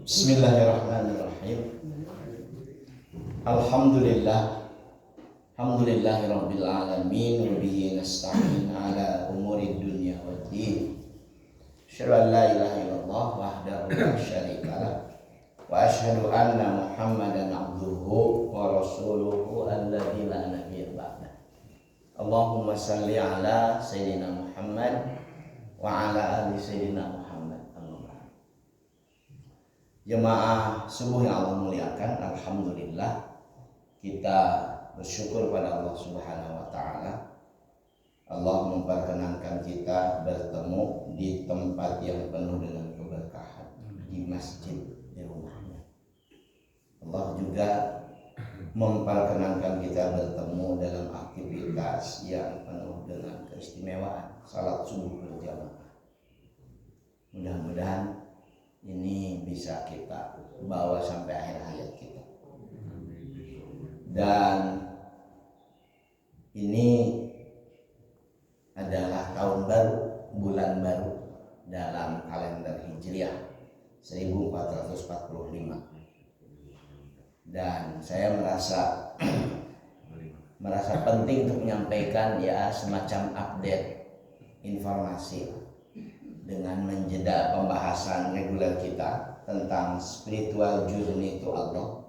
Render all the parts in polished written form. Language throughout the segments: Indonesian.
Bismillahirrahmanirrahim. Alhamdulillahirabbil alamin wa bihi nasta'in ala umuri dunya waddin. Asyhadu an la ilaha illallah wahdahu la syarika lah wa asyhadu anna Muhammadan abduhu wa rasuluhu alladzi la nabiyya ba'dah. Allahumma shalli ala sayyidina Muhammad wa ala ali sayyidina Muhammad. Jemaah subuh yang Allah muliakan, alhamdulillah kita bersyukur pada Allah Subhanahu wa taala. Allah memperkenankan kita bertemu di tempat yang penuh dengan keberkahan, di masjid, di rumahnya. Allah juga memperkenankan kita bertemu dalam aktivitas yang penuh dengan keistimewaan, salat subuh berjamaah. Mudah-mudahan ini bisa kita bawa sampai akhir hayat kita. Dan ini adalah tahun baru, bulan baru dalam kalender Hijriah 1445. Dan saya merasa penting untuk menyampaikan ya semacam update informasi dengan menjeda pembahasan reguler kita tentang spiritual journey to Allah,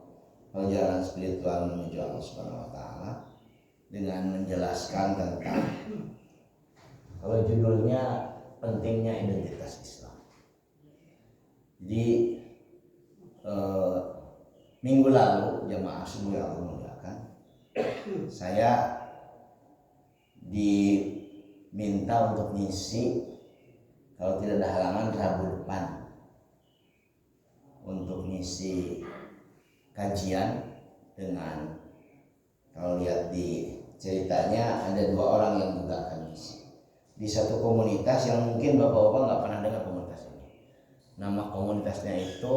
perjalanan spiritual menuju Allah Subhanahu wa taala, dengan menjelaskan tentang, kalau judulnya pentingnya identitas Islam. Jadi minggu lalu jamaah subuh yang Allah muliakan, saya diminta untuk ngisi, kalau tidak ada halangan, Rabu depan untuk ngisi kajian dengan, kalau lihat di ceritanya ada 2 orang yang juga akan ngisi di satu komunitas yang mungkin bapak-bapak nggak pernah dengar komunitas ini. Nama komunitasnya itu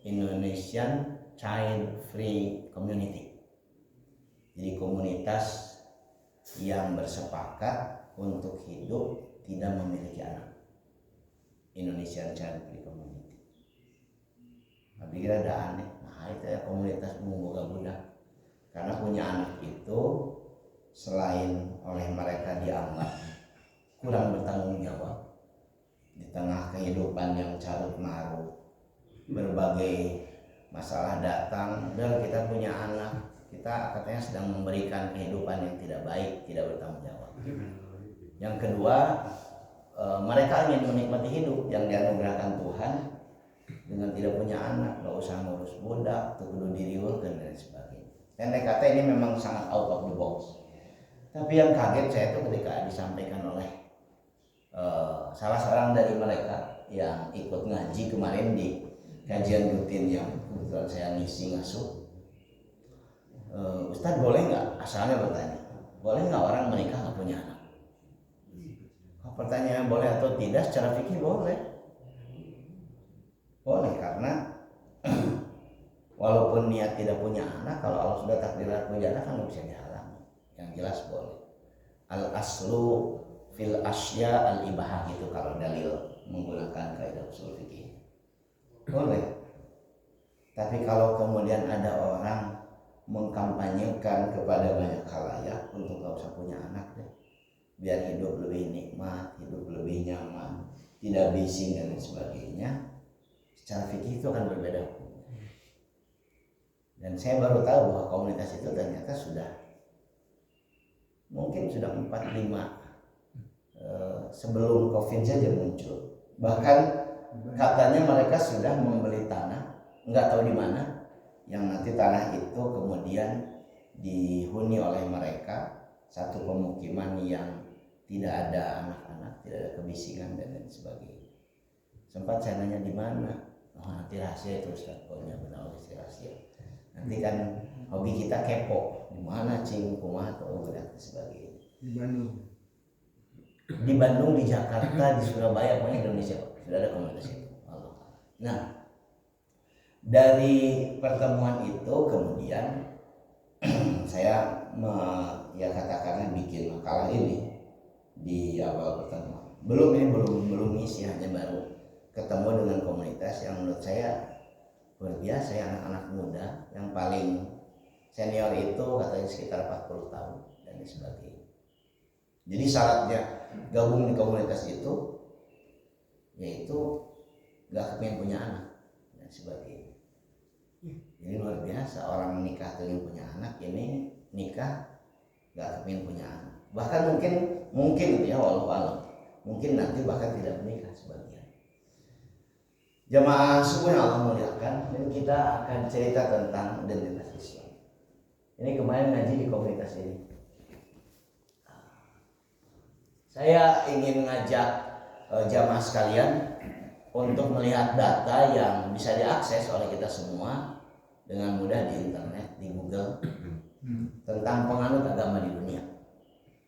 Indonesian Child Free Community. Jadi komunitas yang bersepakat untuk hidup tidak memiliki anak. Indonesian Child Free Community. Tapi kira ada aneh. Nah itu ya komunitas memboga budak. Karena punya anak itu selain oleh mereka dianggap kurang bertanggung jawab di tengah kehidupan yang carut marut, berbagai masalah datang, dan kita punya anak, kita katanya sedang memberikan kehidupan yang tidak baik, tidak bertanggung jawab. Yang kedua, mereka ingin menikmati hidup yang dianugerahkan Tuhan dengan tidak punya anak, gak usah ngurus budak, kudu diriweukeun dan sebagainya. Andai kata ini memang sangat out of the box. Tapi yang kaget saya itu ketika disampaikan oleh salah seorang dari mereka yang ikut ngaji kemarin di kajian rutin yang kebetulan saya ngisi ngasuh. Ustadz boleh nggak? Asalnya bertanya, boleh nggak orang menikah nggak punya anak? Pertanyaan boleh atau tidak secara fikih boleh. Boleh karena walaupun niat tidak punya anak, kalau Allah sudah takdirkan punya anak kan nggak bisa dihalangi. Yang jelas boleh. Al aslu fil asya al ibahah itu kalau dalil menggunakan kaidah usul fikih. Boleh. Tapi kalau kemudian ada orang mengkampanyekan kepada banyak khalayak untuk nggak usah punya anak deh, biar hidup lebih nikmat, hidup lebih nyaman, tidak bising dan sebagainya, secara fikih itu akan berbeda. Dan saya baru tahu bahwa komunitas itu ternyata mungkin sudah 4-5 sebelum COVID saja muncul. Bahkan katanya mereka sudah membeli tanah, nggak tahu di mana, yang nanti tanah itu kemudian dihuni oleh mereka, satu pemukiman yang tidak ada anak-anak, tidak ada kebisingan dan lain sebagainya. Sempat saya nanya di mana, oh nanti rahasia itu Ustaz, pokoknya benar rahasia. Nanti kan hobi kita kepo, di mana cing, kumaha atau dan sebagainya. Di Bandung, di Jakarta, di Surabaya, pokoknya Indonesia sudah ada komunitas itu. Nah, dari pertemuan itu kemudian saya katakanlah bikin makalah ini di awal pertemuan. Belum ngisi, hanya baru ketemu dengan komunitas yang menurut saya luar biasa ya, anak-anak muda yang paling senior itu katanya sekitar 40 tahun dan sebagainya. Jadi syaratnya gabung di komunitas itu yaitu gak kepingin punya anak dan sebagainya. Jadi luar biasa, orang nikah tuh yang punya anak, ini nikah gak kepingin punya anak. Bahkan mungkin ya, walau alam, mungkin nanti bahkan tidak menikah sebagian. Jamaah subuh yang Allah muliakan, dan kita akan cerita tentang identitas Islam. Ini kemarin ngaji di komunitas ini. Saya ingin ngajak jamaah sekalian untuk melihat data yang bisa diakses oleh kita semua dengan mudah di internet, di Google, tentang penganut agama di dunia.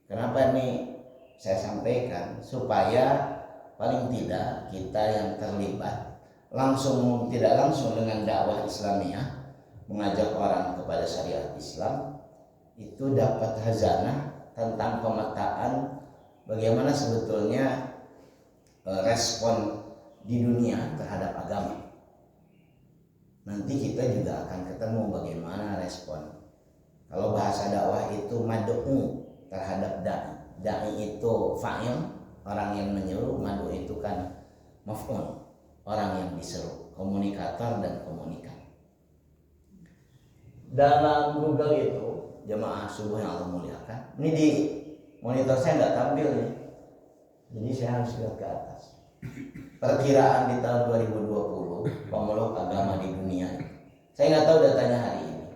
Kenapa ini saya sampaikan? Supaya paling tidak kita yang terlibat langsung tidak langsung dengan dakwah Islamiyah, mengajak orang kepada syariat Islam, itu dapat khazanah tentang pemetaan bagaimana sebetulnya respon di dunia terhadap agama. Nanti kita juga akan ketemu bagaimana respon. Kalau bahasa dakwah itu mad'u terhadap da'i. Da'i itu fa'il, orang yang menyeru. Mad'u itu kan maf'ul, orang yang diseru. Komunikator dan komunikan. Dalam Google itu, jamaah subuh yang Allah muliakan, ini di monitor saya nggak tampil nih, jadi saya harus lihat ke atas. Perkiraan di tahun 2020 pemeluk agama di dunia, saya nggak tahu datanya hari ini,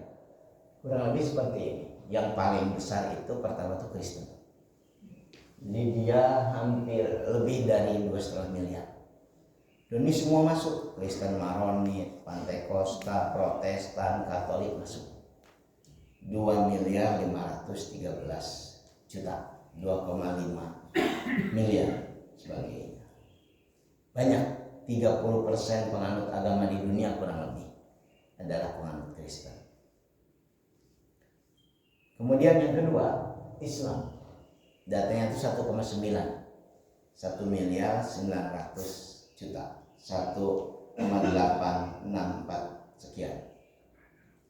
kurang lebih seperti ini. Yang paling besar itu pertama itu Kristen, jadi dia hampir lebih dari 2,5 miliar. Dan ini semua masuk, Kristen, Maronit, Pantekosta, Protestan, Katolik masuk. 2.513.000.000, 2,5 miliar sebagainya. Banyak, 30% penganut agama di dunia kurang lebih adalah penganut Kristen. Kemudian yang kedua, Islam. Datanya itu 1,9, 1.900.000.000, 1,864 sekian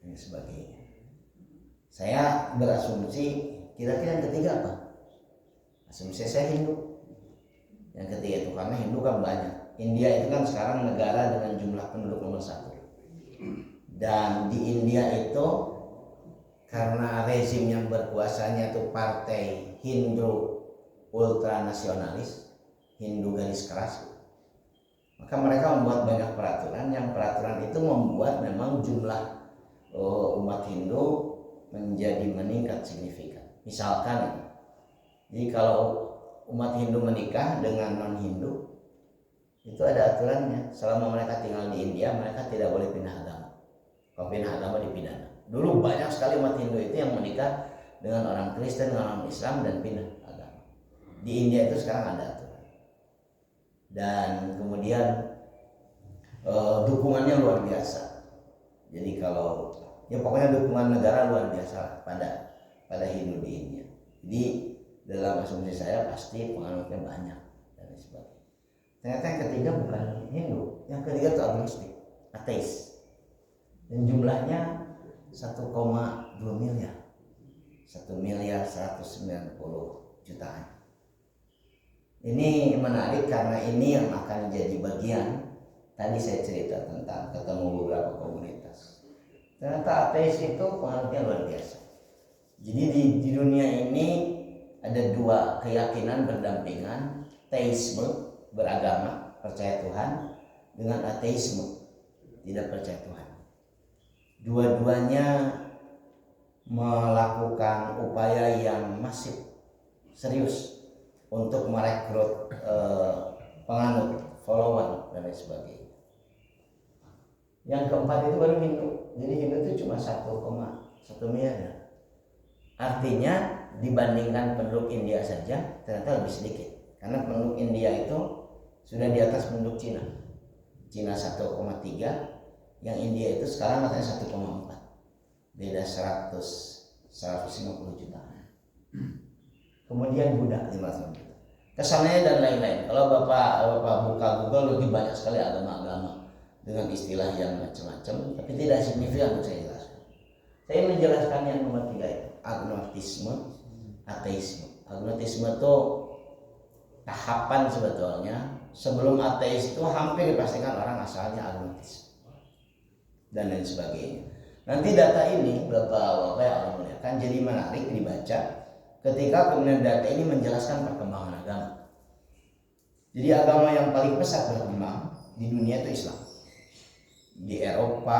dan sebagainya. Saya berasumsi kira-kira yang ketiga apa? Asumsi saya Hindu. Yang ketiga itu karena Hindu kan banyak. India itu kan sekarang negara dengan jumlah penduduk nomor 1. Dan di India itu karena rezim yang berkuasanya itu partai Hindu ultranasionalis, Hindu garis keras, maka mereka membuat banyak peraturan. Yang peraturan itu membuat memang jumlah umat Hindu menjadi meningkat signifikan. Misalkan, jadi kalau umat Hindu menikah dengan non-Hindu, itu ada aturannya. Selama mereka tinggal di India, mereka tidak boleh pindah agama. Kalau pindah agama dipidana. Dulu banyak sekali umat Hindu itu yang menikah dengan orang Kristen, dengan orang Islam, dan pindah agama. Di India itu sekarang ada aturan. Dan kemudian dukungannya luar biasa. Jadi kalau ya pokoknya dukungan negara luar biasa pada Hindu di India. Jadi dalam asumsi saya pasti penganutnya banyak dan sebagainya. Ternyata yang ketiga bukan Hindu, yang ketiga itu agnostik, ateis. Dan jumlahnya 1,2 miliar, 1.190.000.000. Ini menarik karena ini yang akan jadi bagian. Tadi saya cerita tentang ketemu beberapa komunitas. Ternyata ateis itu pengaruhnya luar biasa. Jadi di dunia ini ada dua keyakinan berdampingan, teisme, beragama, percaya Tuhan, dengan ateisme, tidak percaya Tuhan. Dua-duanya melakukan upaya yang masif, serius untuk merekrut penganut, follower, dan lain sebagainya. Yang keempat itu baru Hindu. Jadi Hindu itu cuma 1,1 miliar. Artinya dibandingkan penduduk India saja ternyata lebih sedikit. Karena penduduk India itu sudah di atas penduduk Cina. Cina 1,3, yang India itu sekarang katanya 1,4. Beda 150 juta. Kemudian Buddha 500 juta. Kesannya dan lain-lain. Kalau Bapak buka Google, lebih banyak sekali agama-agama dengan istilah yang macam-macam, tapi tidak signifikan untuk saya jelaskan. Saya menjelaskan yang nomor 3 itu, agnostisme, ateisme. Agnostisme itu tahapan sebetulnya sebelum ateis itu hampir dipastikan orang asalnya agnostis dan lain sebagainya. Nanti data ini Bapak-Bapak yang Allah muliakan jadi menarik dibaca ketika kemudian data ini menjelaskan perkembangan agama. Jadi agama yang paling pesat berkembang di dunia itu Islam. Di Eropa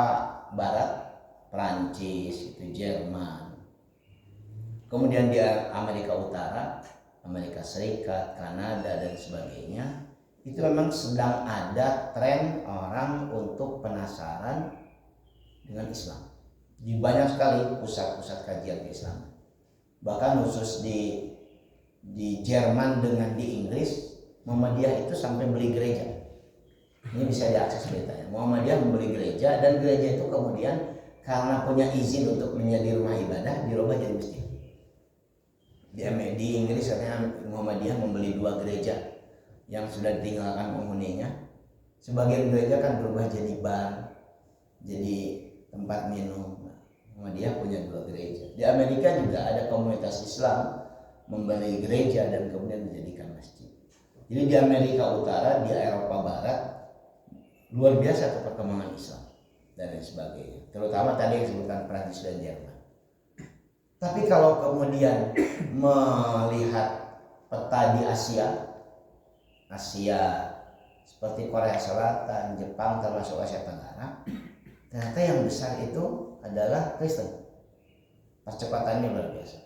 Barat, Prancis, itu Jerman. Kemudian di Amerika Utara, Amerika Serikat, Kanada dan sebagainya, itu memang sedang ada tren orang untuk penasaran dengan Islam. Di banyak sekali pusat-pusat kajian Islam. Bahkan khusus di Jerman dengan di Inggris, Muhammadiyah itu sampai beli gereja. Ini bisa diakses beritanya. Muhammadiyah membeli gereja dan gereja itu kemudian karena punya izin untuk menjadi rumah ibadah dirubah jadi masjid. Di Inggris katanya Muhammadiyah membeli 2 gereja yang sudah ditinggalkan penghuninya. Sebagian gereja kan berubah jadi bar, jadi tempat minum. Muhammadiyah punya 2 gereja. Di Amerika juga ada komunitas Islam membeli gereja dan kemudian menjadikan masjid. Jadi di Amerika Utara, di Eropa Barat luar biasa perkembangan Islam dan lain sebagainya. Terutama tadi yang disebutkan Prancis dan Jerman. Tapi kalau kemudian melihat peta di Asia seperti Korea Selatan, Jepang termasuk Asia Tenggara, ternyata yang besar itu adalah Kristen. Percepatannya luar biasa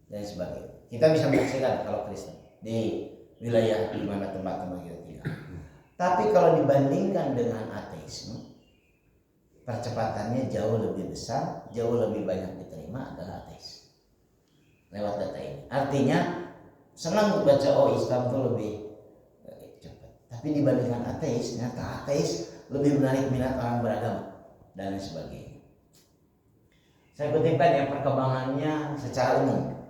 dan sebagainya. Kita bisa menyaksikan kalau Kristen di wilayah di mana tempat-tempat kita tinggal. Tapi kalau dibandingkan dengan ateisme, percepatannya jauh lebih besar, jauh lebih banyak diterima adalah ateis. Lewat data ini. Artinya senang baca Islam itu lebih cepat. Tapi dibandingkan ateis, ternyata ateis lebih menarik minat orang beragama dan lain sebagainya. Saya kutipkan yang perkembangannya secara umum.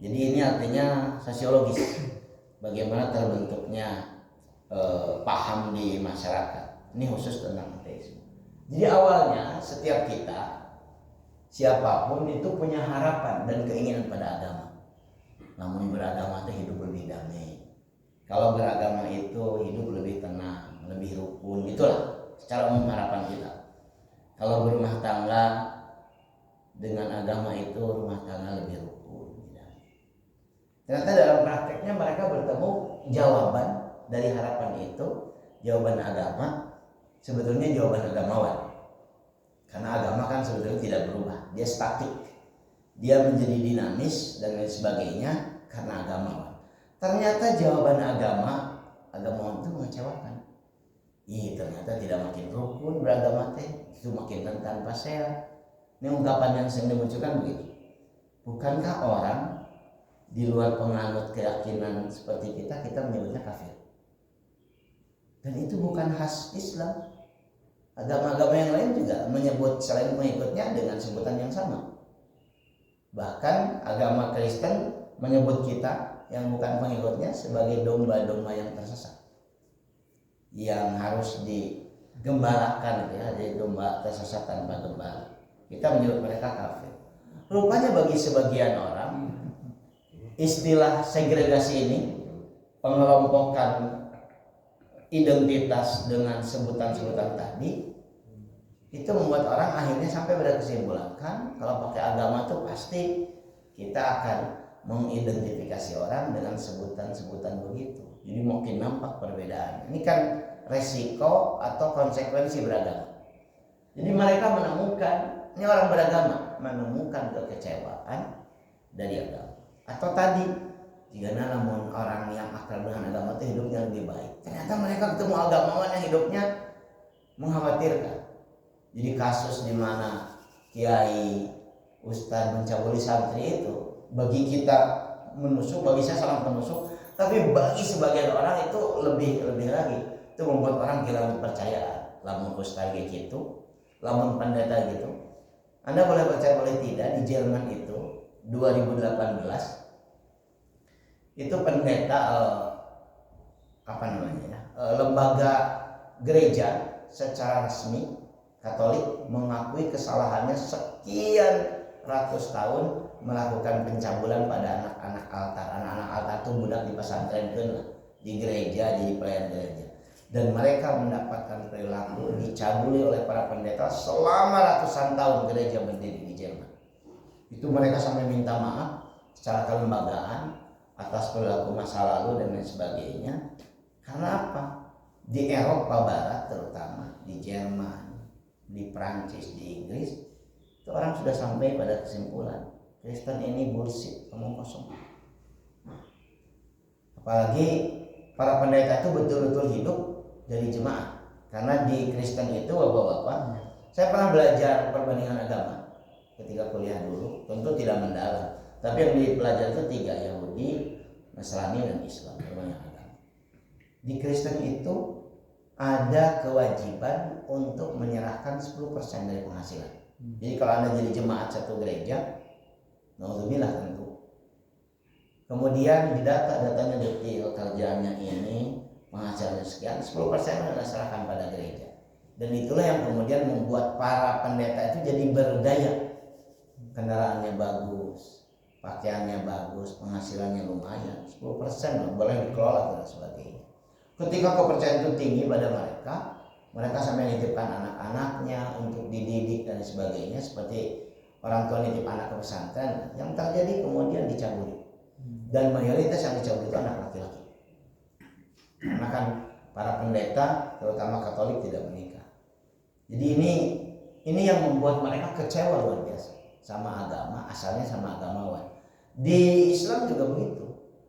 Jadi ini artinya sosiologis. Bagaimana terbentuknya paham di masyarakat. Ini khusus tentang ateisme. Jadi awalnya setiap kita, siapapun itu punya harapan dan keinginan pada agama. Namun beragama itu hidup lebih damai. Kalau beragama itu hidup lebih tenang, lebih rukun. Itulah secara umum harapan kita. Kalau berumah tangga dengan agama itu rumah tangga lebih rukun. Ternyata dalam prakteknya mereka bertemu jawaban dari harapan itu, jawaban agama, sebetulnya jawaban agamawan. Karena agama kan sebetulnya tidak berubah, dia statik. Dia menjadi dinamis dan lain sebagainya karena agamawan. Ternyata jawaban agamawan itu mengecewakan. Ternyata tidak makin rukun beragama teh, itu makin rentan pasea. Ini ungkapan yang sering dimunculkan begini. Bukankah orang di luar penganut keyakinan seperti kita menyebutnya kafir? Dan itu bukan khas Islam. Agama-agama yang lain juga menyebut selain mengikutnya dengan sebutan yang sama. Bahkan agama Kristen menyebut kita yang bukan pengikutnya sebagai domba-domba yang tersesat, yang harus digembalakan, jadi domba tersesat tanpa gembala. Kita menyebut mereka kafir. Rupanya bagi sebagian orang istilah segregasi ini, pengelompokan identitas dengan sebutan-sebutan tadi, itu membuat orang akhirnya sampai pada kesimpulan kalau pakai agama itu pasti kita akan mengidentifikasi orang dengan sebutan-sebutan begitu. Jadi makin nampak perbedaan. Ini kan resiko atau konsekuensi beragama. Jadi mereka ini orang beragama menemukan kekecewaan dari agama. Atau tadi, jika namun orang yang akrab dengan agama itu hidupnya lebih baik. Ternyata mereka ketemu agamawan yang hidupnya mengkhawatirkan. Jadi kasus di mana kiai, ustadz mencabuli santri itu bagi kita menusuk, bagi saya sangat menusuk. Tapi bagi sebagian orang itu lebih lagi. Itu membuat orang kehilangan kepercayaan. Lamun ustadz gitu, lamun pendeta gitu. Anda boleh percaya boleh tidak, di Jerman itu 2018 itu pendeta lembaga gereja secara resmi Katolik mengakui kesalahannya sekian ratus tahun melakukan pencabulan pada anak-anak altar. Anak-anak altar itu budak di pesantren, di gereja, di pelayan gereja. Dan mereka mendapatkan perilaku dicabuli oleh para pendeta selama ratusan tahun gereja berdiri di Jerman. Itu mereka sampai minta maaf secara kelembagaan atas perilaku masa lalu dan lain sebagainya. Karena apa? Di Eropa Barat terutama, di Jerman, di Prancis, di Inggris, itu orang sudah sampai pada kesimpulan Kristen ini bullshit, omong kosong. Apalagi para pendeta itu betul-betul hidup dari jemaat. Karena di Kristen itu bapak-bapak, saya pernah belajar perbandingan agama ketika kuliah dulu, tentu tidak mendalam. Tapi yang dipelajari itu 3, Yahudi, Nasrani, dan Islam, perbandingan agama. Di Kristen itu ada kewajiban untuk menyerahkan 10% dari penghasilan. Jadi kalau Anda jadi jemaat satu gereja, naudzubillah tentu. Kemudian datanya detail, kerjanya ini, penghasilannya sekian, 10% Anda serahkan pada gereja. Dan itulah yang kemudian membuat para pendeta itu jadi berdaya. Kendaraannya bagus, pakaiannya bagus, penghasilannya lumayan, 10% boleh dikelola dan sebagainya. Ketika kepercayaan itu tinggi pada mereka sampai nitipkan anak-anaknya untuk dididik dan sebagainya, seperti orang tua nitip anak ke pesantren. Yang terjadi kemudian dicabuli, dan mayoritas yang dicabuli itu anak laki-laki. Karena kan para pendeta terutama Katolik tidak menikah. Jadi ini yang membuat mereka kecewa luar biasa sama agama, asalnya sama agamawan. Di Islam juga begitu.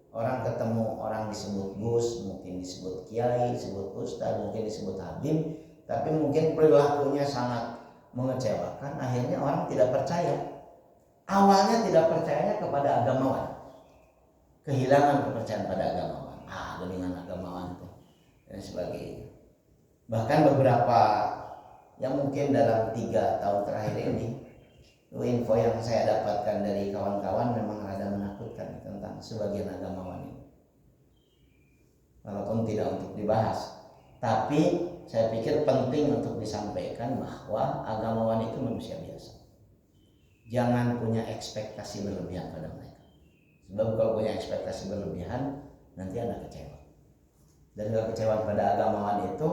Orang ketemu orang disebut Gus, mungkin disebut Kiai, disebut Ustaz, mungkin disebut Habib, tapi mungkin perilakunya sangat mengecewakan. Akhirnya orang tidak percaya. Awalnya tidak percaya kepada agamawan, kehilangan kepercayaan pada agamawan. Geningan agamawan itu dan sebagainya. Bahkan beberapa yang mungkin dalam 3 tahun terakhir ini, info yang saya dapatkan dari kawan-kawan memang rada menakutkan tentang sebagian agamawan ini. Walaupun tidak untuk dibahas, tapi saya pikir penting untuk disampaikan bahwa agamawan itu manusia biasa. Jangan punya ekspektasi berlebihan pada mereka. Sebab kalau punya ekspektasi berlebihan, nanti Anda kecewa. Dan kekecewaan pada agamawan itu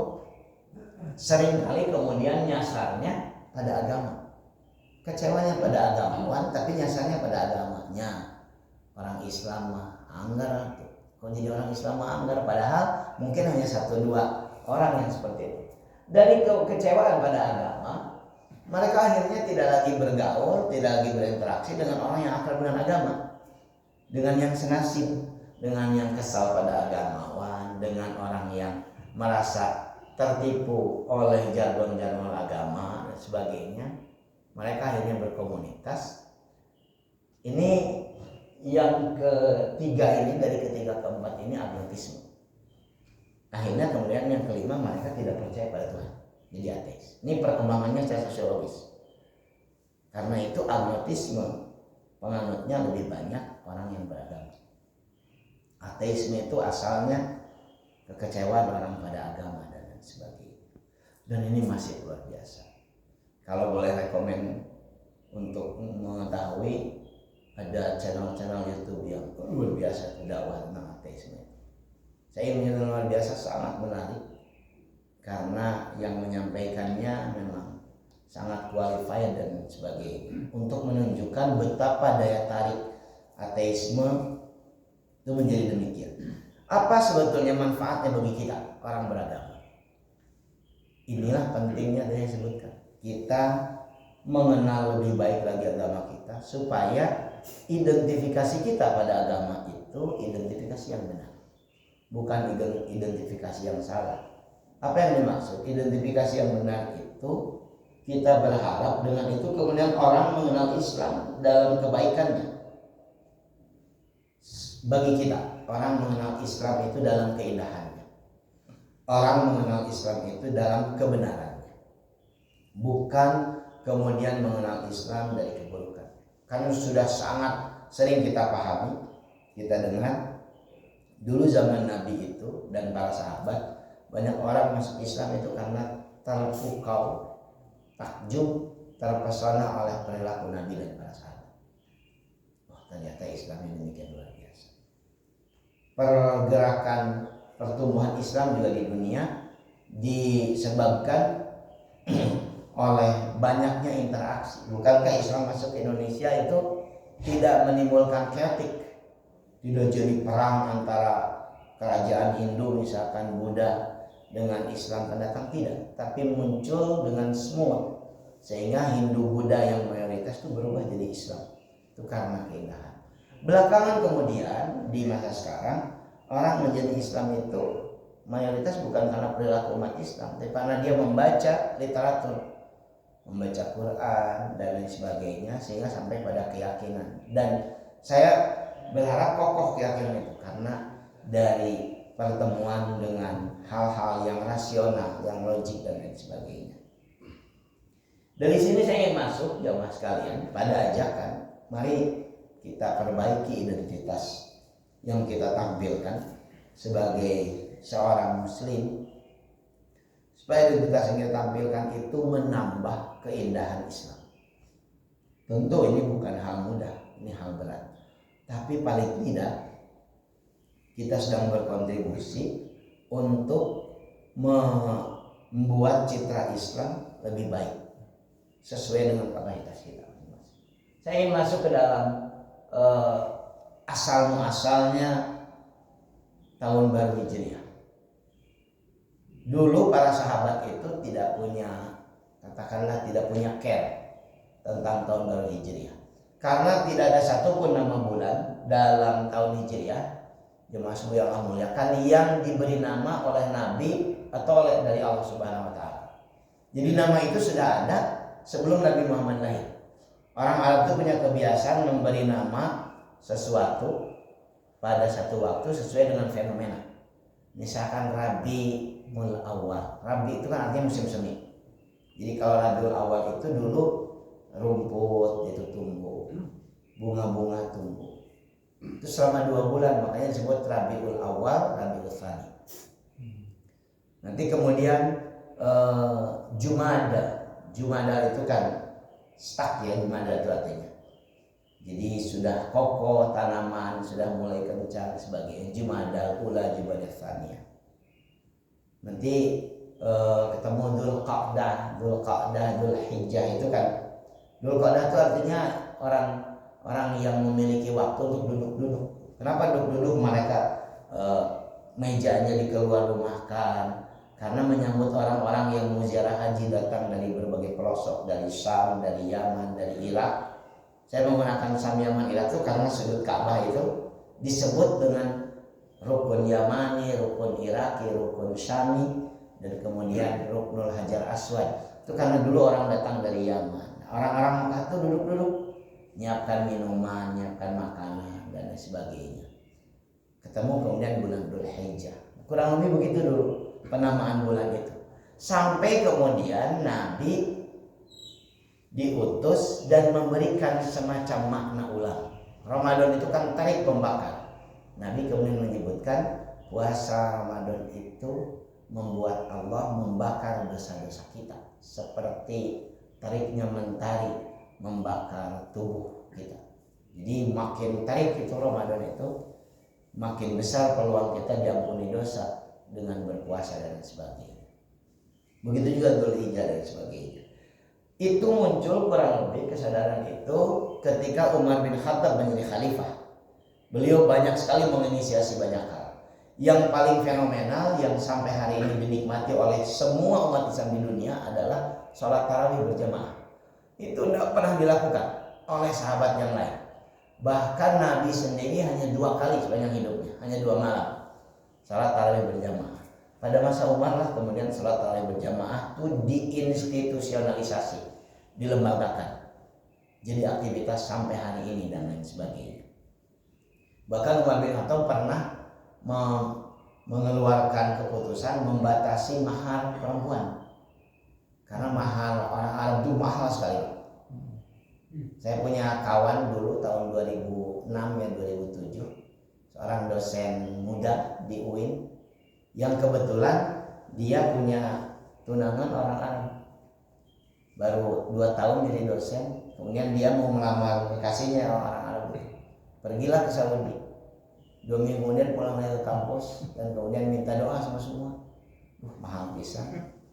seringkali kemudian nyasarnya pada agama. Kecewanya pada agamawan, tapi nyasarnya pada agamanya. Orang Islam mah anggar, kok jadi orang Islam mah anggar, padahal mungkin hanya 1-2 orang yang seperti itu. Dari kekecewaan pada agama, mereka akhirnya tidak lagi bergaul, tidak lagi berinteraksi dengan orang yang akrab dengan agama, dengan yang senasib, dengan yang kesal pada agamawan, dengan orang yang merasa tertipu oleh jargon-jargon agama dan sebagainya. Mereka akhirnya berkomunitas. Ini yang ketiga ini, dari ketiga keempat ini agnotisme. Akhirnya kemudian yang kelima, mereka tidak percaya pada Tuhan, jadi ateis. Ini perkembangannya secara sosiologis. Karena itu agnotisme penganutnya lebih banyak orang yang beragama. Ateisme itu asalnya kekecewaan orang pada agama dan sebagainya. Dan ini masih luar biasa. Kalau boleh rekomen untuk mengetahui, ada channel-channel YouTube yang luar biasa dakwah tentang ateisme. Saya ini luar biasa, sangat menarik karena yang menyampaikannya memang sangat qualified dan sebagainya untuk menunjukkan betapa daya tarik ateisme itu menjadi demikian. Apa sebetulnya manfaatnya bagi kita orang beragama? Inilah pentingnya yang saya sebutkan. Kita mengenal lebih baik lagi agama kita supaya identifikasi kita pada agama itu identifikasi yang benar, bukan identifikasi yang salah. Apa yang dimaksud identifikasi yang benar itu, kita berharap dengan itu kemudian orang mengenal Islam dalam kebaikannya. Bagi kita, orang mengenal Islam itu dalam keindahannya, orang mengenal Islam itu dalam kebenarannya, bukan kemudian mengenal Islam dari keburukan. Karena sudah sangat sering kita pahami, kita dengar dulu zaman Nabi itu dan para sahabat, banyak orang masuk Islam itu karena terpukau, takjub, terpesona oleh perilaku Nabi dan para sahabat. Oh, ternyata Islam ini demikian luar biasa. Pergerakan pertumbuhan Islam juga di dunia disebabkan oleh banyaknya interaksi. Bukankah Islam masuk ke Indonesia itu tidak menimbulkan chaotic, tidak jadi perang antara kerajaan Hindu misalkan Buddha dengan Islam pendatang, tidak, tapi muncul dengan smooth sehingga Hindu Buddha yang mayoritas itu berubah jadi Islam. Itu karena keindahan. Belakangan kemudian di masa sekarang orang menjadi Islam itu mayoritas bukan karena perilaku umat Islam, tapi karena dia membaca literatur, membaca Quran dan lain sebagainya, sehingga sampai pada keyakinan. Dan saya berharap kokoh keyakinan itu karena dari pertemuan dengan hal-hal yang rasional, yang logik dan lain sebagainya. Dari sini saya ingin masuk jamaah sekalian pada ajakan, mari kita perbaiki identitas yang kita tampilkan sebagai seorang muslim, supaya identitas yang kita tampilkan itu menambah keindahan Islam. Tentu ini bukan hal mudah, ini hal berat, tapi paling tidak kita sedang berkontribusi untuk membuat citra Islam lebih baik sesuai dengan kapasitas kita. Saya ingin masuk ke dalam asal-muasalnya tahun baru Hijriah. Dulu para sahabat itu tidak punya, katakanlah tidak punya care tentang tahun baru Hijriah, karena tidak ada satupun nama bulan dalam tahun Hijriah, jemaah yang Allah muliakan, yang diberi nama oleh Nabi atau oleh dari Allah Subhanahu Wa Taala. Jadi nama itu sudah ada sebelum Nabi Muhammad lahir. Orang Arab itu punya kebiasaan memberi nama sesuatu pada satu waktu sesuai dengan fenomena. Misalkan Rabiul Awal. Rabi itu kan artinya musim semi. Jadi kalau Rabiul Awal itu dulu rumput itu tumbuh, bunga-bunga tumbuh. Itu selama 2 bulan, makanya disebut Rabiul Awal, Rabiul Tsani. Nanti kemudian Jumada itu kan stuck ya, Jumada itu artinya. Jadi sudah kokoh tanaman, sudah mulai kencang sebagainya. Jumada ula, Jumada Tsaniyah. Nanti ketemu Dzulqa'dah, Dzulhijjah itu kan. Dzulqa'dah itu artinya orang yang memiliki waktu untuk duduk-duduk. Kenapa duduk-duduk? Mereka mejanya dikeluarrumahkan karena menyambut orang-orang yang mau ziarah haji datang dari berbagai pelosok, dari Syam, dari Yaman, dari Irak. Saya menggunakan Syam, Yaman, Irak itu karena sudut Ka'bah itu disebut dengan rukun Yamani, rukun Iraki, rukun Syami, dan kemudian ruknul Hajar Aswad. Itu karena dulu orang datang dari Yaman. Orang-orang Mekah itu duduk-duduk, nyiapkan minuman, nyiapkan makanan dan sebagainya. Ketemu kemudian bulan Dzulhijjah. Kurang lebih begitu dulu penamaan bulan itu. Sampai kemudian Nabi diutus dan memberikan semacam makna ulang. Ramadan itu kan tarik pembakar. Nabi kemudian menyebutkan puasa Ramadan itu membuat Allah membakar dosa-dosa kita, seperti tariknya mentari membakar tubuh kita. Jadi makin tarik itu Ramadan itu, makin besar peluang kita diampuni dosa dengan berpuasa dan sebagainya. Begitu juga Dzulhijjah dan sebagainya. Itu muncul kurang lebih kesadaran itu ketika Umar bin Khattab menjadi khalifah. Beliau banyak sekali menginisiasi banyak hal. Yang paling fenomenal yang sampai hari ini dinikmati oleh semua umat Islam di dunia adalah sholat tarawih berjamaah. Itu tidak pernah dilakukan oleh sahabat yang lain. Bahkan Nabi sendiri hanya 2 kali sepanjang hidupnya, hanya 2 malam sholat tarawih berjamaah. Pada masa Umar lah kemudian sholat tarawih berjamaah itu diinstitusionalisasi, dilembagakan, jadi aktivitas sampai hari ini dan lain sebagainya. Bahkan Umar bin Khattab pernah mengeluarkan keputusan membatasi mahar perempuan, karena mahar orang Arab itu mahal sekali. Saya punya kawan dulu tahun 2006 ya 2007, seorang dosen muda di UIN yang kebetulan dia punya tunangan orang Arab. Baru 2 tahun jadi dosen, kemudian dia mau melamar kekasihnya orang Arab. Pergilah ke Saudi. 2 minggu kemudian pulang lagi ke kampus dan kemudian minta doa sama semua. Mahal bisa,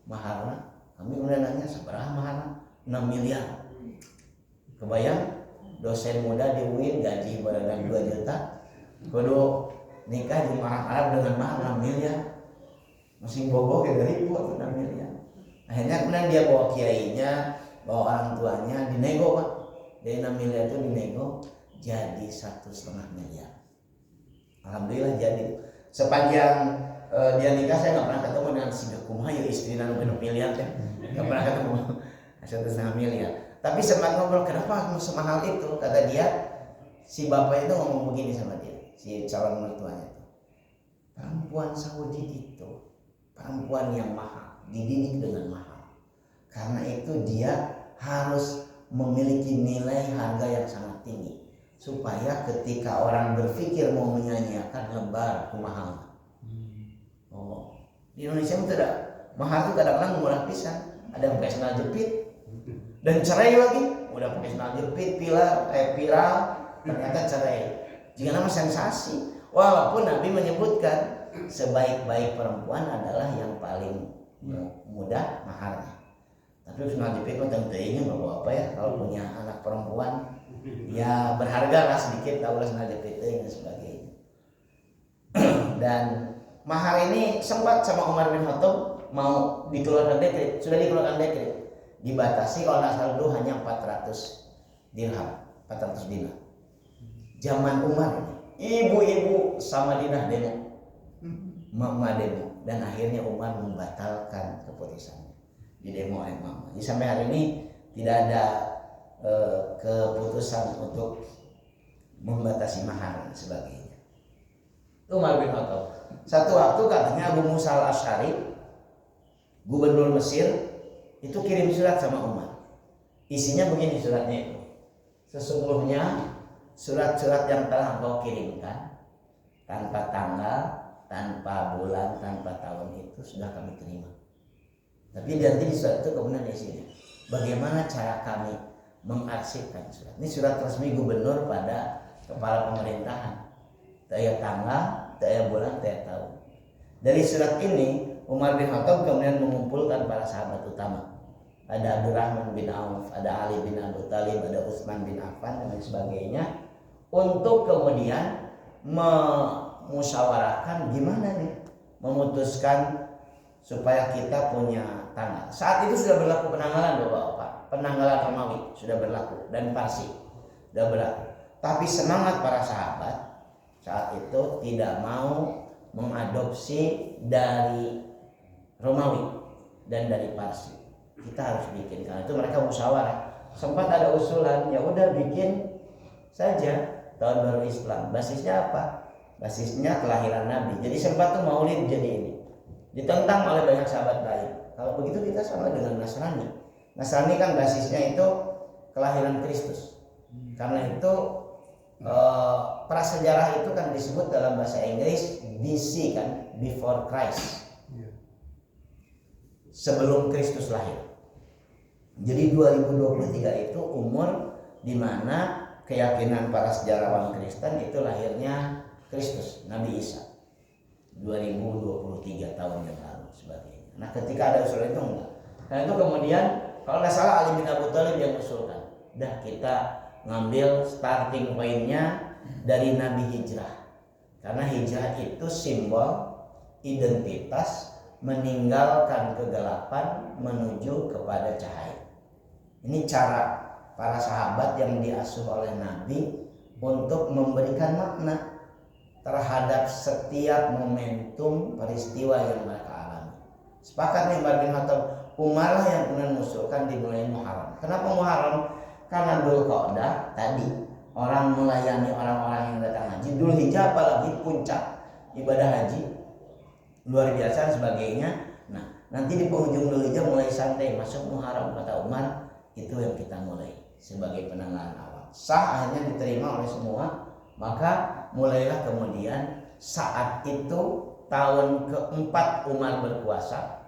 mahalnya. Kami kemudian nanya seberapa mahalnya? 6 miliar. Kebayang dosen muda di UIN gaji berdasarkan 2 juta. Kudu nikah di orang Arab dengan mahal 6 miliar. Masih bobo kayak ribu 6 miliar. Akhirnya kemudian dia bawa kiainya, bawa orang tuanya, dinego Pak. Dari 6 miliar itu dinego jadi 1,5 miliar. Alhamdulillah jadi. Sepanjang dia nikah saya nggak pernah ketemu dengan si kumaha ya istri nang 6 miliar teh. Nggak pernah ketemu 1,5 miliar. Tapi sempat ngobrol kenapa semahal itu? Kata dia si bapak itu ngomong begini sama dia, si calon mertuanya itu. Perempuan Saudi itu perempuan yang mahal, dididik dengan mahal. Karena itu dia harus memiliki nilai harga yang sangat tinggi supaya ketika orang berpikir mau menyanyiakan lebar mahal. Oh, di Indonesia itu tidak mahal itu kadang-kadang murah pisan, ada yang pakai sandal jepit dan cerai lagi, udah pakai sandal jepit viral ternyata cerai. Jika nama sensasi, walaupun Nabi menyebutkan sebaik-baik perempuan adalah yang paling mudah maharnya. Tapi sandal jepit mah tentunya nggak apa ya, kalau punya anak perempuan ya berharga lah sedikit, tahu lah sandal jepit dan sebagainya. Dan mahar ini sempat sama Umar bin Khattab mau dikeluarkan dekret, sudah dikeluarkan dekret, dibatasi kalau nggak salah dulu hanya 400 dirham, 400 dinar. Zaman Umar ini ibu-ibu sama Madinah demo, mama demo, dan akhirnya Umar membatalkan keputusannya di demo mama. Jadi sampai hari ini tidak ada keputusan untuk membatasi mahar dan sebagainya. Itu Umar bin Khattab. Satu waktu katanya Abu Musa al-Asy'ari, gubernur Mesir, itu kirim surat sama Umar. Isinya begini suratnya itu. Sesungguhnya surat-surat yang telah engkau kirimkan tanpa tanggal, tanpa bulan, tanpa tahun itu sudah kami terima. Tapi nanti di surat itu kemudian isinya bagaimana cara kami mengarsipkan surat. Ini surat resmi gubernur pada kepala pemerintahan. Daya tanggal, daya bulan, daya tahun. Dari surat ini Umar bin Khattab kemudian mengumpulkan para sahabat utama. Ada Abdurrahman bin Auf, ada Ali bin Abi Thalib, ada Utsman bin Affan dan sebagainya untuk kemudian memusyawarahkan gimana nih memutuskan supaya kita punya tanggal. Saat itu sudah berlaku penanggalan Bapak-bapak, penanggalan Romawi sudah berlaku dan Parsi sudah berlaku. Tapi semangat para sahabat saat itu tidak mau mengadopsi dari Romawi dan dari Parsi. Kita harus bikin, karena itu mereka musyawarah. Sempat ada usulan, ya udah bikin saja tahun baru Islam. Basisnya apa? Basisnya kelahiran Nabi. Jadi sempat tuh Maulid jadi ini. Ditentang oleh banyak sahabat lain. Kalau begitu kita sama dengan Nasrani. Nasrani kan basisnya itu kelahiran Kristus. Karena itu prasejarah itu kan disebut dalam bahasa Inggris BC kan, before Christ. Sebelum Kristus lahir. Jadi 2023 itu umur di mana keyakinan para sejarawan Kristen itu lahirnya Kristus, Nabi Isa. 2023 tahun yang lalu sebagainya. Nah, ketika ada usul itu enggak. Nah, itu kemudian kalau nggak salah Ali bin Abi Thalib yang usulkan. Dah kita ngambil starting pointnya dari Nabi Hijrah. Karena hijrah itu simbol identitas meninggalkan kegelapan menuju kepada cahaya. Ini cara para sahabat yang diasuh oleh Nabi untuk memberikan makna terhadap setiap momentum peristiwa yang mereka alami. Sepakat nih Umar bin Khattab, Umar lah yang kemudian mengusulkan dimulai Muharram. Kenapa Muharram? Karena Dzulqa'dah tadi orang melayani orang-orang yang datang haji. Dzulhijjah apalagi puncak ibadah haji luar biasa dan sebagainya. Nah, nanti di penghujung Dzulhijjah mulai santai masuk Muharram, kata Umar, itu yang kita mulai sebagai penanggalan awal. Sah, akhirnya diterima oleh semua. Maka mulailah kemudian saat itu tahun keempat Umar berkuasa,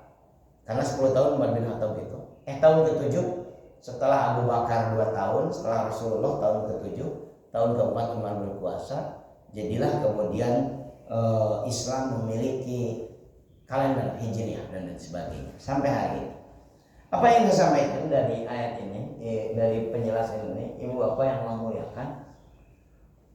Karena 10 tahun Umar bin Khattab itu. Tahun ke-7 setelah Abu Bakar 2 tahun, setelah Rasulullah tahun ke-7, tahun ke-4 Umar berkuasa, jadilah kemudian Islam memiliki kalender Hijriah dan lain sebagainya sampai hari ini. Apa yang saya sampaikan dari ayat ini, dari penjelasan ini, Ibu Bapak yang Allah muliakan,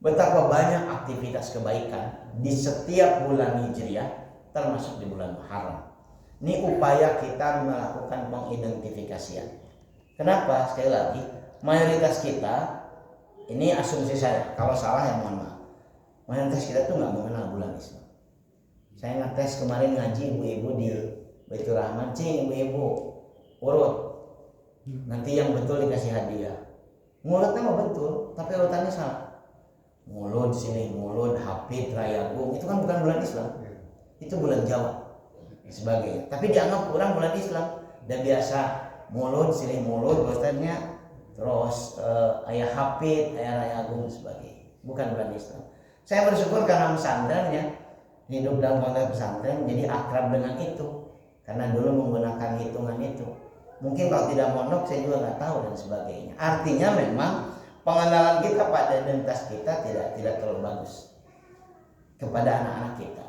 betapa banyak aktivitas kebaikan di setiap bulan Hijriah, termasuk di bulan Muharram. Ini upaya kita melakukan pengidentifikasian. Kenapa? Sekali lagi, mayoritas kita, ini asumsi saya, kalau salah ya mohon maaf, mayoritas kita tuh nggak mengenal bulan Islam. Saya ngetes kemarin ngaji ibu-ibu di Baitur Rahman, cing ibu-ibu urut, nanti yang betul dikasih hadiah. Ngurutnya mah betul, tapi urutannya salah. Mulud sini, mulud, hafid, rayagung, itu kan bukan bulan Islam, itu bulan Jawa sebagainya. Tapi dianggap kurang bulan Islam dan biasa mulud sini mulud, bosannya terus ayah hafid, ayah rayagung sebagainya. Bukan bulan Islam. Saya bersyukur karena pesantrennya hidup dalam konteks pesantren jadi akrab dengan itu karena dulu menggunakan hitungan itu. Mungkin kalau tidak mondok saya juga nggak tahu dan sebagainya. Artinya memang pengenalan kita pada identitas kita tidak terlalu bagus kepada anak-anak kita.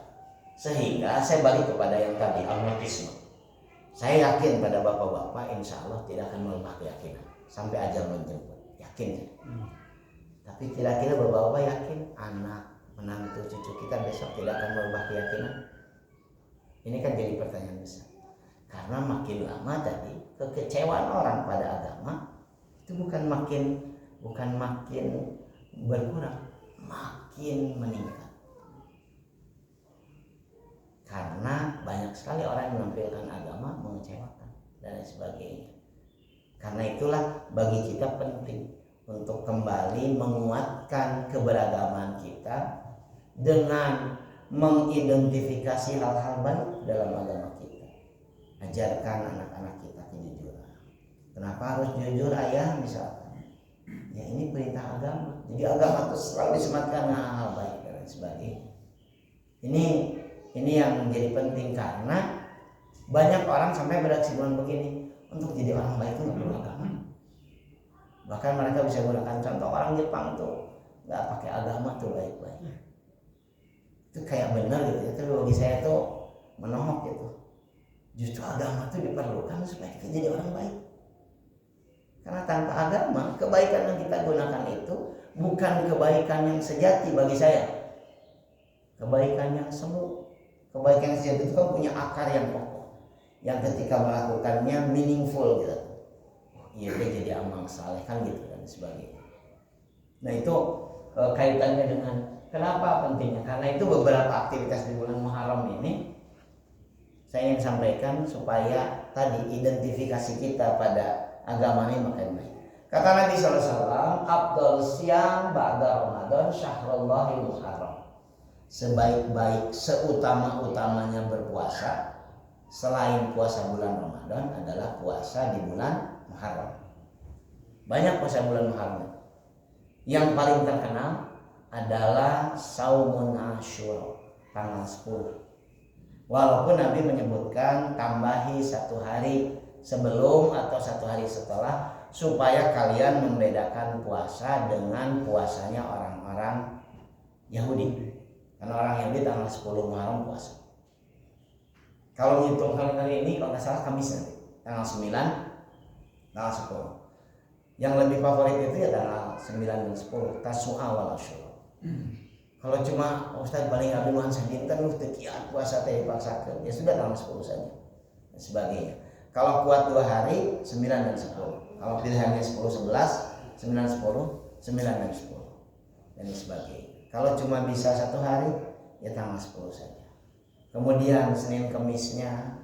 Sehingga saya balik kepada yang tadi, agnotisme. Saya yakin pada bapak-bapak insya Allah tidak akan melemah keyakinan sampai ajal menjemput, yakin. Tapi kira-kira bapak-bapak yakin anak, menantu, cucu kita besok tidak akan melemah keyakinan? Ini kan jadi pertanyaan besar. Karena makin lama tadi kekecewaan orang pada agama itu bukan makin berkurang, makin meningkat. Karena banyak sekali orang yang menampilkan agama mengecewakan dan lain sebagainya. Karena itulah bagi kita penting untuk kembali menguatkan keberagaman kita dengan mengidentifikasi hal-hal baik dalam agama kita. Ajarkan anak-anak kita kejujuran. Kenapa harus jujur ayah misalkan? Ya ini perintah agama. Jadi agama itu selalu disematkan dengan hal baik dan lain sebagainya. Ini yang menjadi penting karena banyak orang sampai berkesimpulan begini, untuk jadi orang baik itu nggak perlu agama. Bahkan mereka bisa gunakan contoh orang Jepang tuh nggak pakai agama tuh baik-baik. Itu kayak benar gitu. Itu bagi saya tuh menohok gitu. Justru agama tuh diperlukan supaya kita jadi orang baik. Karena tanpa agama kebaikan yang kita gunakan itu bukan kebaikan yang sejati bagi saya. Kebaikan yang semu. Kebaikan yang sejati itu kan punya akar yang kokoh, yang ketika melakukannya meaningful gitu. Iya dia jadi amal saleh kan gitu dan sebagainya. Nah itu kaitannya dengan kenapa pentingnya? Karena itu beberapa aktivitas di bulan Muharram ini saya ingin sampaikan supaya tadi identifikasi kita pada agama ini makin baik. Kata Nabi SAW, Afdal siyam ba'da Ramadan syahrullahil muharram. Sebaik-baik, seutama-utamanya berpuasa selain puasa bulan Ramadan adalah puasa di bulan Muharram. Banyak puasa bulan Muharram. Yang paling terkenal adalah Saumun Asyura tanggal 10. Walaupun Nabi menyebutkan tambahi 1 hari sebelum atau 1 hari setelah supaya kalian membedakan puasa dengan puasanya orang-orang Yahudi. Karena orang Yahudi tanggal 10 Muharram puasa. Kalau menghitung kalender ini kalau nggak salah Kamis nanti tanggal 9, tanggal 10. Yang lebih favorit itu ya tanggal 9 dan 10 Tasu'a wal Asyura. Kalau cuma Ustaz paling abimuhan sadinten lu tekian puasa teh dipaksakan, ya sudah tanggal 10 saja dan sebagainya. Kalau kuat 2 hari 9 dan 10. Kalau pilihannya 10 11, 9 10, 9 dan 10 dan sebagainya. Kalau cuma bisa 1 hari ya tanggal 10 saja. Kemudian Senin Kemisnya,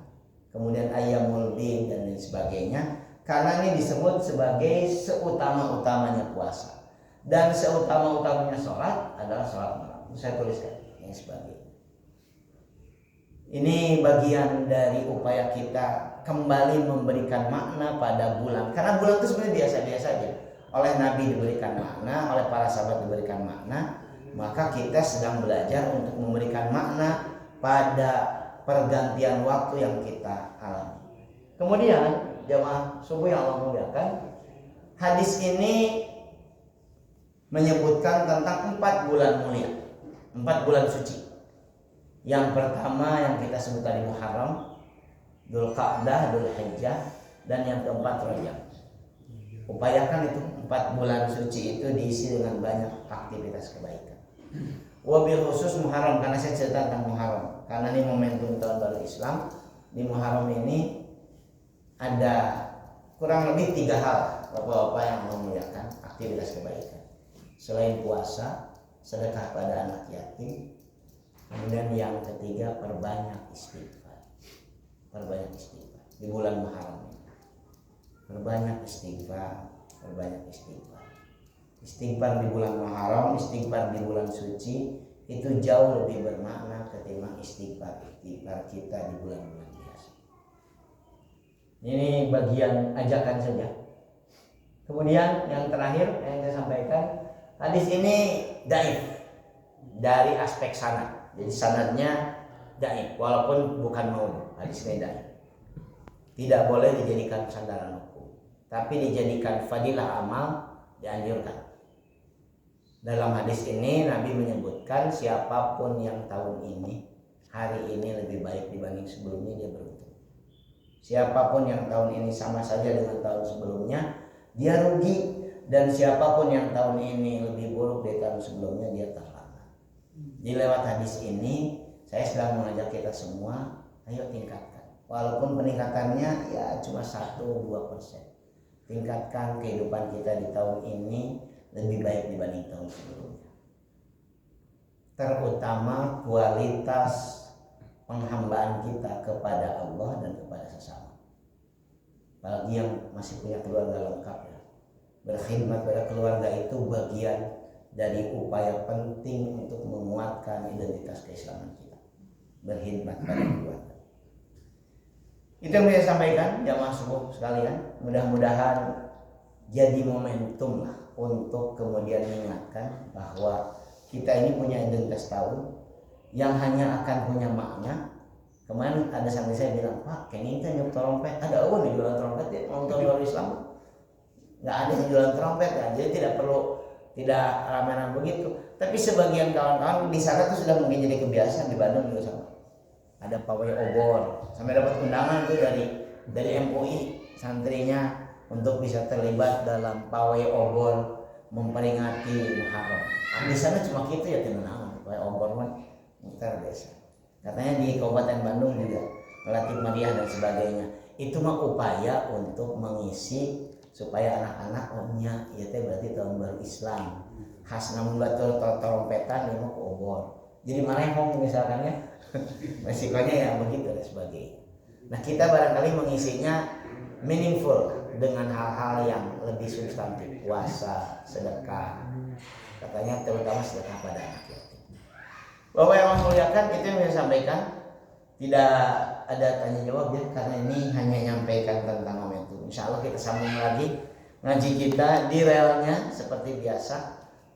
kemudian Ayyamul Bid dan lain sebagainya. Karena ini disebut sebagai seutama-utamanya puasa. Dan seutama-utamanya sholat adalah sholat malam. Saya tuliskan yang sebagainya. Ini bagian dari upaya kita kembali memberikan makna pada bulan. Karena bulan itu sebenarnya biasa-biasa saja. Oleh Nabi diberikan makna, oleh para sahabat diberikan makna. Maka kita sedang belajar untuk memberikan makna pada pergantian waktu yang kita alami. Kemudian jamaah subuh yang Allah muliakan, hadis ini menyebutkan tentang 4 bulan mulia, 4 bulan suci. Yang pertama yang kita sebut tadi Muharram, Dzulqa'dah, Dzulhijjah, dan yang keempat Rajab. Upayakan itu 4 bulan suci itu diisi dengan banyak aktivitas kebaikan. Wabil khusus Muharram, karena saya cerita tentang Muharram, karena ini momentum tahun baru Islam. Di Muharram ini ada kurang lebih 3 hal Bapak-bapak yang memuliakan aktivitas kebaikan. Selain puasa, sedekah pada anak yatim, kemudian yang ketiga perbanyak istighfar. Perbanyak istighfar di bulan Muharram ini. Perbanyak istighfar, perbanyak istighfar. Istighfar di bulan Muharram, istighfar di bulan suci itu jauh lebih bermakna ketimbang istighfar kita di bulan-bulan biasa. Ini bagian ajakan saja. Kemudian yang terakhir yang saya sampaikan, hadis ini dhaif dari aspek sanad. Jadi sanadnya dhaif walaupun bukan maudhu. Hadis ini dhaif. Tidak boleh dijadikan sandaran hukum, tapi dijadikan fadilah amal, dianjurkan. Dalam hadis ini Nabi menyebutkan siapapun yang tahun ini, hari ini lebih baik dibanding sebelumnya, dia beruntung. Siapapun yang tahun ini sama saja dengan tahun sebelumnya, dia rugi. Dan siapapun yang tahun ini lebih buruk dari tahun sebelumnya, dia terlambat. Di lewat hadis ini saya sedang mengajak kita semua, ayo tingkatkan. Walaupun peningkatannya ya cuma 1-2%. Tingkatkan kehidupan kita di tahun ini lebih baik dibanding tahun sebelumnya. Terutama kualitas penghambaan kita kepada Allah dan kepada sesama. Apalagi yang masih punya keluarga lengkap ya. Berkhidmat pada keluarga itu bagian dari upaya penting untuk menguatkan identitas keislaman kita. Berkhidmat pada keluarga. Itu yang saya sampaikan jamaah subuh sekalian. Mudah-mudahan jadi momentum lah untuk kemudian mengingatkan bahwa kita ini punya identitas tahun yang hanya akan punya makna. Kemarin ada santri saya bilang, Pak, kayaknya kita nyup trompet, ada apa nih jualan trompet ya, mau tahun baru Islam? Nggak ada yang jualan trompet ya, jadi tidak ramai-ramai begitu. Tapi sebagian kawan-kawan di sana tuh sudah mungkin jadi kebiasaan, di Bandung juga sama. Ada pawai obor, sampai dapat undangan tuh dari MUI santrinya untuk bisa terlibat dalam pawai obor memperingati Muharram. Di sana cuma gitu ya tenang, pawai obor kan muter biasa. Katanya di Kabupaten Bandung juga melatih Mariah dan sebagainya. Itu mah upaya untuk mengisi supaya anak-anak ohnya ya teh berarti tahun baru Islam. Khas namun batul trompetan dia mau ke obor. Jadi marehong misalkan ya. Resikonya ya begitu dan sebagainya. Nah, kita barangkali mengisinya meaningful dengan hal-hal yang lebih substantif, puasa, sedekah. Katanya terutama sedekah pada anak yatim. Bapak yang memuliakan, itu yang saya sampaikan. Tidak ada tanya jawab ya, karena ini hanya menyampaikan tentang momentum. Insya Allah kita sambung lagi ngaji kita di relnya seperti biasa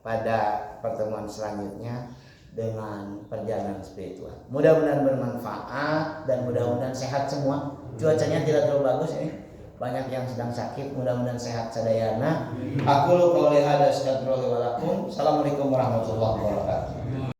pada pertemuan selanjutnya dengan perjalanan spiritual. Mudah-mudahan bermanfaat dan mudah-mudahan sehat semua. Cuacanya tidak terlalu bagus ini. Banyak yang sedang sakit, mudah-mudahan sehat sadayana. Aku qouli hadza astaghfirullaha wa lakum. Assalamualaikum warahmatullahi wabarakatuh.